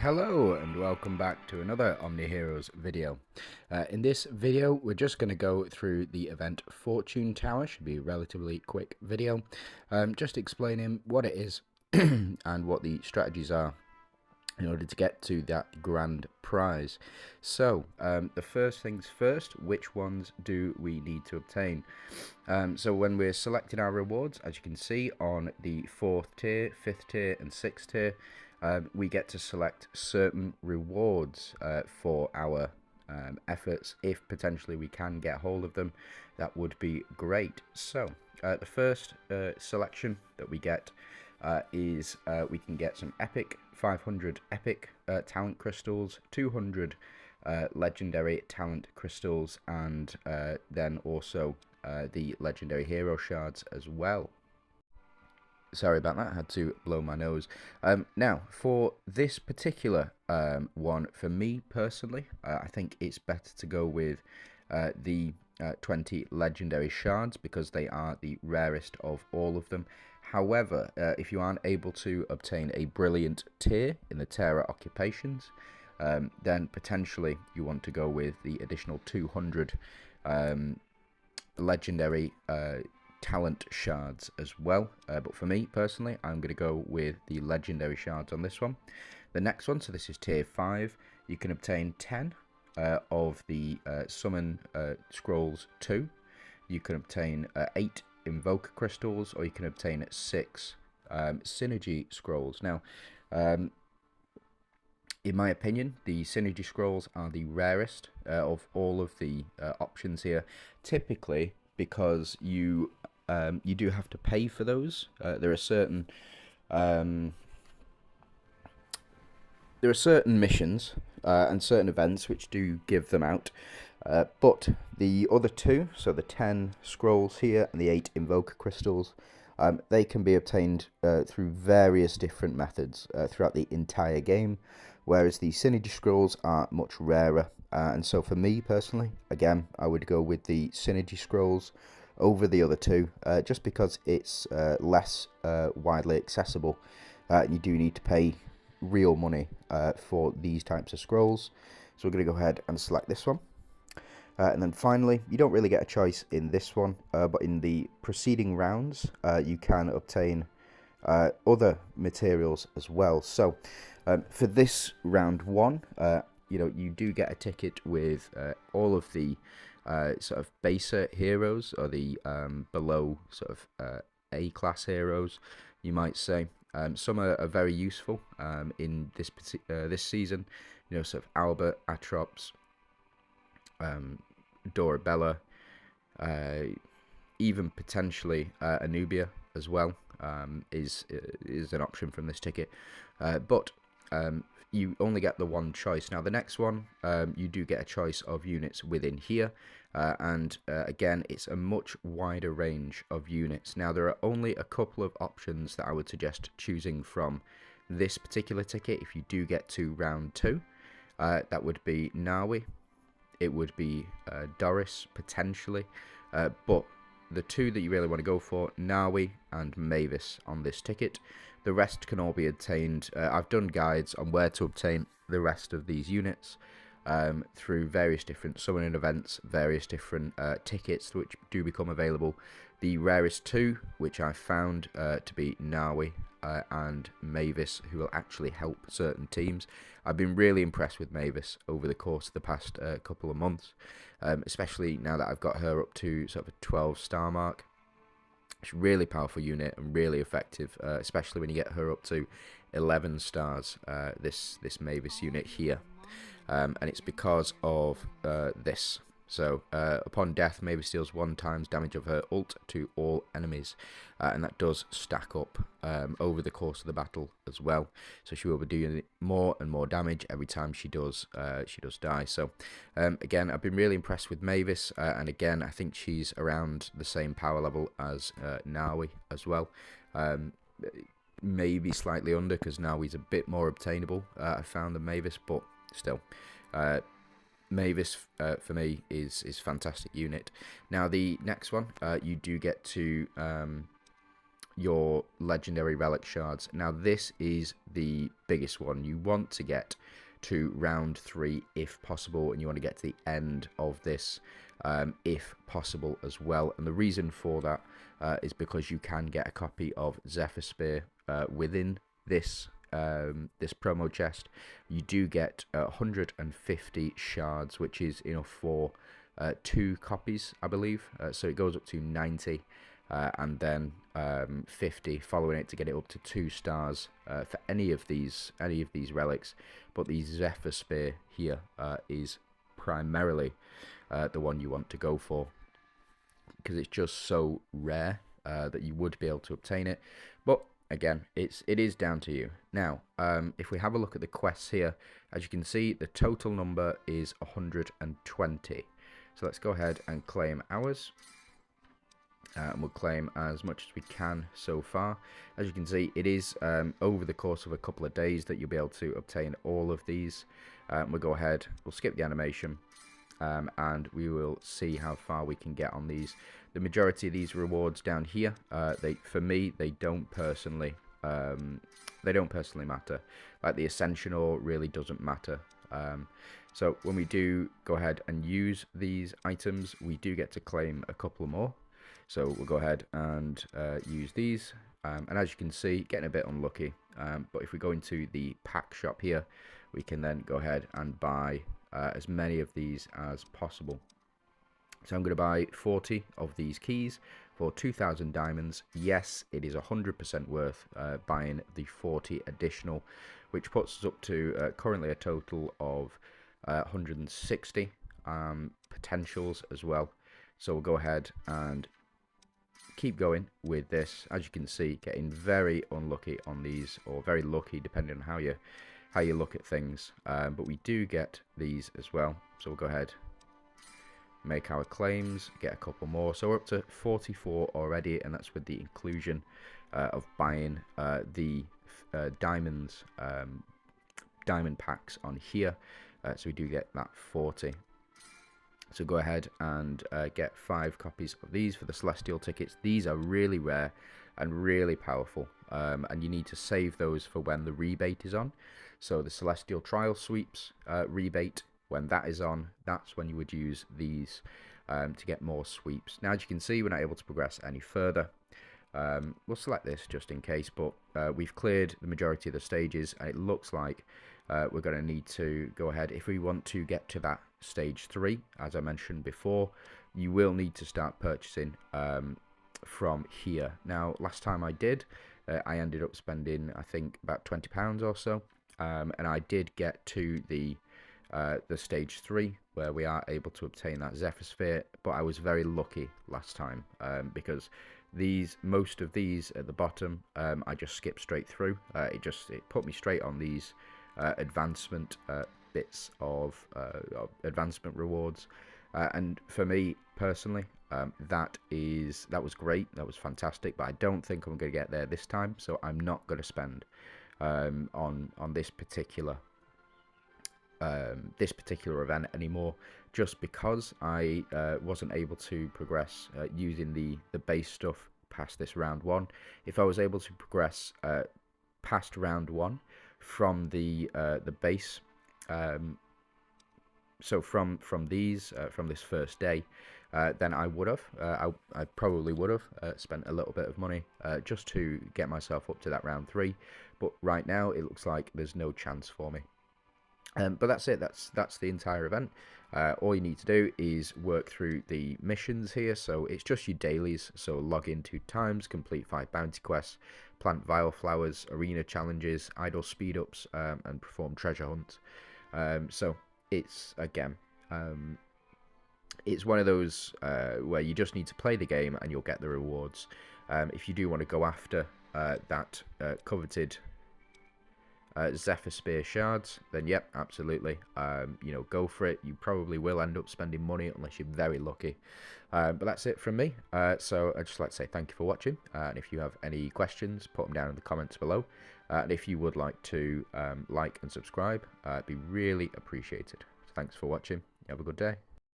Hello and welcome back to another OMNIHEROES video. In this video we're just going to go through the event Fortune Tower. Should be a relatively quick video, just explaining what it is and what the strategies are in order to get to that grand prize. So the first things first, which ones do we need to obtain? So when we're selecting our rewards, as you can see on the 4th tier, 5th tier and 6th tier, we get to select certain rewards for our efforts. If potentially we can get hold of them, that would be great. So the first selection that we get is we can get some epic 500 epic talent crystals, 200 legendary talent crystals, and then also the legendary hero shards as well. Sorry about that, I had to blow my nose. Now, for this particular one, for me personally, I think it's better to go with the 20 legendary shards because they are the rarest of all of them. However, if you aren't able to obtain a brilliant tier in the Terra occupations, then potentially you want to go with the additional 200 legendary talent shards as well, but for me personally I'm going to go with the legendary shards on this one. The next one, so this is tier 5, you can obtain 10 of the summon scrolls 2, you can obtain 8 invoker crystals, or you can obtain 6 synergy scrolls. Now in my opinion, the synergy scrolls are the rarest of all of the options here, typically because you do have to pay for those. There are certain missions and certain events which do give them out, but the other two, so the 10 scrolls here and the 8 invoker crystals, they can be obtained through various different methods throughout the entire game, whereas the synergy scrolls are much rarer. And so for me personally, again, I would go with the synergy scrolls over the other two, just because it's less widely accessible, and you do need to pay real money for these types of scrolls. So we're going to go ahead and select this one. And then finally, you don't really get a choice in this one, but in the preceding rounds, you can obtain other materials as well. So for this round one, you do get a ticket with all of the sort of baser heroes, or the below sort of A-class heroes, you might say. Some are very useful in this season, sort of Albert, Atrops, Dorabella, even potentially Anubia as well is an option from this ticket, but you only get the one choice. Now the next one, you do get a choice of units within here, and again it's a much wider range of units. Now there are only a couple of options that I would suggest choosing from this particular ticket if you do get to round 2. That would be Nawi, it would be Doris potentially, but the two that you really want to go for, Nawi and Mavis on this ticket. The rest can all be obtained. I've done guides on where to obtain the rest of these units through various different summoning events, various different tickets which do become available. The rarest two, which I found to be Nawi and Mavis, who will actually help certain teams. I've been really impressed with Mavis over the course of the past couple of months, especially now that I've got her up to sort of a 12-star mark. It's a really powerful unit and really effective, especially when you get her up to 11 stars, this Mavis unit here. And it's because of this. So upon death, Mavis deals 1 times damage of her ult to all enemies, and that does stack up over the course of the battle as well. So she will be doing more and more damage every time she does die. So again, I've been really impressed with Mavis, and again, I think she's around the same power level as Nawi as well. Maybe slightly under, because Nawi's a bit more obtainable, I found, than Mavis, but still. Mavis for me is fantastic unit. Now the next one, you do get to your legendary relic shards. Now this is the biggest one. You want to get to round 3 if possible, and you want to get to the end of this if possible as well. And the reason for that is because you can get a copy of Zephyr Spear within this this promo chest. You do get 150 shards, which is enough for 2 copies, I believe. So it goes up to 90, and then 50 following it to get it up to 2 stars for any of these relics. But the Zephyr Spear here is primarily the one you want to go for, because it's just so rare that you would be able to obtain it. But again, it is down to you. Now, if we have a look at the quests here, as you can see, the total number is 120. So let's go ahead and claim ours. And we'll claim as much as we can so far. As you can see, it is over the course of a couple of days that you'll be able to obtain all of these. We'll go ahead, we'll skip the animation, and we will see how far we can get on these. The majority of these rewards down here, for me, they don't personally matter. Like the Ascension Ore really doesn't matter. So when we do go ahead and use these items, we do get to claim a couple more. So we'll go ahead and use these. And as you can see, getting a bit unlucky. But if we go into the pack shop here, we can then go ahead and buy as many of these as possible. So I'm going to buy 40 of these keys for 2,000 diamonds. Yes, it is 100% worth buying the 40 additional, which puts us up to currently a total of 160 potentials as well. So we'll go ahead and keep going with this. As you can see, getting very unlucky on these, or very lucky depending on how you look at things. But we do get these as well. So we'll go ahead, make our claims, get a couple more. So we're up to 44 already, and that's with the inclusion of buying the diamond packs on here. So we do get that 40. So go ahead and get 5 copies of these for the Celestial tickets. These are really rare and really powerful, and you need to save those for when the rebate is on. So the Celestial Trial Sweeps rebate, when that is on, that's when you would use these to get more sweeps. Now, as you can see, we're not able to progress any further. We'll select this just in case, but we've cleared the majority of the stages, and it looks like we're going to need to go ahead. If we want to get to that stage 3, as I mentioned before, you will need to start purchasing from here. Now, last time I did, I ended up spending, I think, about £20 or so, and I did get to the stage 3 where we are able to obtain that Zephyr Sphere, but I was very lucky last time because most of these at the bottom, I just skipped straight through. It put me straight on these advancement bits of advancement rewards, and for me personally, that was great, that was fantastic, but I don't think I'm going to get there this time, so I'm not going to spend on this particular event anymore, just because I wasn't able to progress using the base stuff past this round 1. If I was able to progress past round 1 from the base, so from this first day, then I would have I probably would have spent a little bit of money just to get myself up to that round 3, but right now it looks like there's no chance for me. But that's it. That's the entire event. All you need to do is work through the missions here. So it's just your dailies. So log in 2 times, complete 5 bounty quests, plant vile flowers, arena challenges, idle speed ups, and perform treasure hunts. So it's it's one of those where you just need to play the game and you'll get the rewards. If you do want to go after that coveted Zephyr Spear shards, then yep, absolutely, go for it. You probably will end up spending money unless you're very lucky, but that's it from me. So I'd just like to say thank you for watching, and if you have any questions, put them down in the comments below, and if you would like to like and subscribe, it'd be really appreciated. Thanks for watching. Have a good day.